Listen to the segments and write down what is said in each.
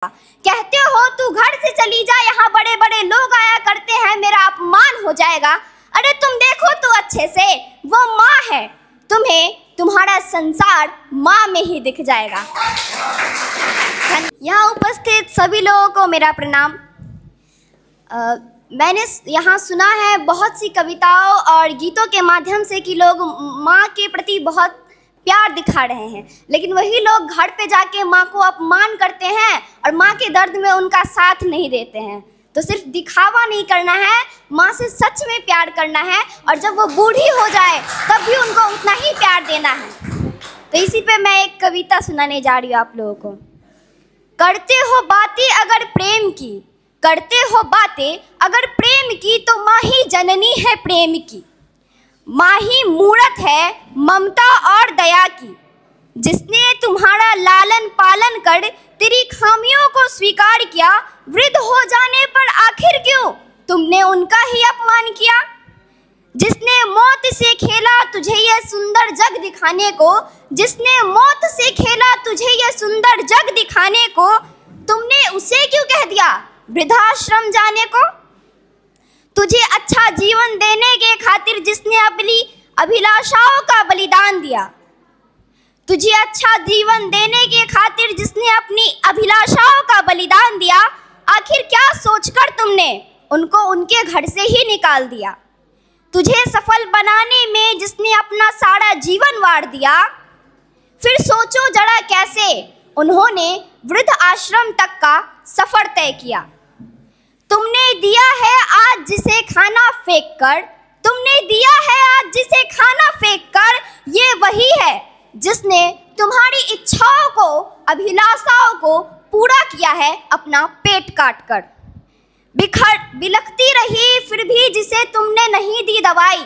कहते हो तू घर से चली जा, यहाँ बड़े बड़े लोग आया करते हैं, मेरा अपमान हो जाएगा। अरे तुम देखो तो अच्छे से, वो माँ है, तुम्हें तुम्हारा संसार माँ में ही दिख जाएगा। यहाँ उपस्थित सभी लोगों को मेरा प्रणाम। मैंने यहाँ सुना है बहुत सी कविताओं और गीतों के माध्यम से कि लोग माँ के प्रति बहुत प्यार दिखा रहे हैं, लेकिन वही लोग घर पे जाके माँ को अपमान करते हैं और माँ के दर्द में उनका साथ नहीं देते हैं। तो सिर्फ दिखावा नहीं करना है, माँ से सच में प्यार करना है, और जब वो बूढ़ी हो जाए तब भी उनको उतना ही प्यार देना है। तो इसी पे मैं एक कविता सुनाने जा रही हूँ आप लोगों को। करते हो बातें अगर प्रेम की, करते हो बातें अगर प्रेम की, तो माँ ही जननी है प्रेम की। माँ ही मूरत है ममता और दया की, जिसने तुम्हारा लालन पालन कर तेरी खामियों को स्वीकार किया। वृद्ध हो जाने पर आखिर क्यों तुमने उनका ही अपमान किया। जिसने मौत से खेला तुझे यह सुंदर जग दिखाने को, जिसने मौत से खेला तुझे यह सुंदर जग दिखाने को, तुमने उसे क्यों कह दिया वृद्धाश्रम जाने को। तुझे अच्छा जीवन देने के खातिर जिसने अपनी अभिलाषाओं का बलिदान दिया, तुझे अच्छा जीवन देने के खातिर जिसने अपनी अभिलाषाओं का बलिदान दिया, आखिर क्या सोचकर तुमने उनको उनके घर से ही निकाल दिया। तुझे सफल बनाने में जिसने अपना सारा जीवन वार दिया, फिर सोचो जरा कैसे उन्होंने वृद्ध आश्रम तक का सफर तय किया। तुमने दिया है आज जिसे खाना फेंक कर, तुमने दिया है आज जिसे खाना फेंक कर, ये वही है जिसने तुम्हारी इच्छाओं को अभिलाषाओं को पूरा किया है अपना पेट काट कर। बिलखती रही फिर भी जिसे तुमने नहीं दी दवाई,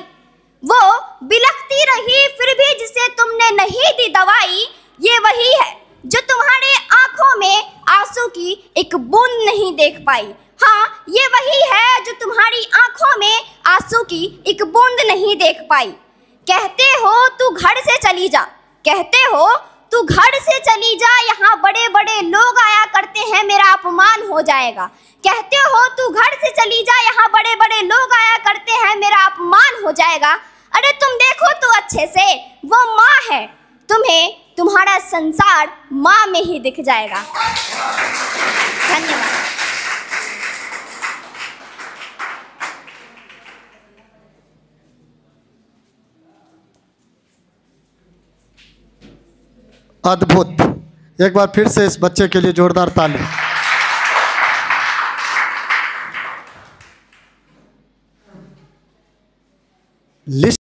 वो बिलखती रही फिर भी जिसे तुमने नहीं दी दवाई, ये वही है जो तुम्हारे आंखों में आंसू की एक बूंद नहीं देख पाई। हाँ, ये वही है जो तुम्हारी आंखों में आंसू की एक बूंद नहीं देख पाई। कहते हो तू घर से चली जा, कहते हो तू घर से चली जा, यहाँ बड़े बड़े लोग आया करते हैं, मेरा अपमान हो जाएगा। कहते हो तू घर से चली जा, यहाँ बड़े बड़े लोग आया करते हैं, मेरा अपमान हो जाएगा। अरे तुम देखो तो अच्छे से, वो माँ है, तुम्हें तुम्हारा संसार माँ में ही दिख जाएगा। धन्यवाद। अद्भुत। एक बार फिर से इस बच्चे के लिए जोरदार ताली। लिस्ट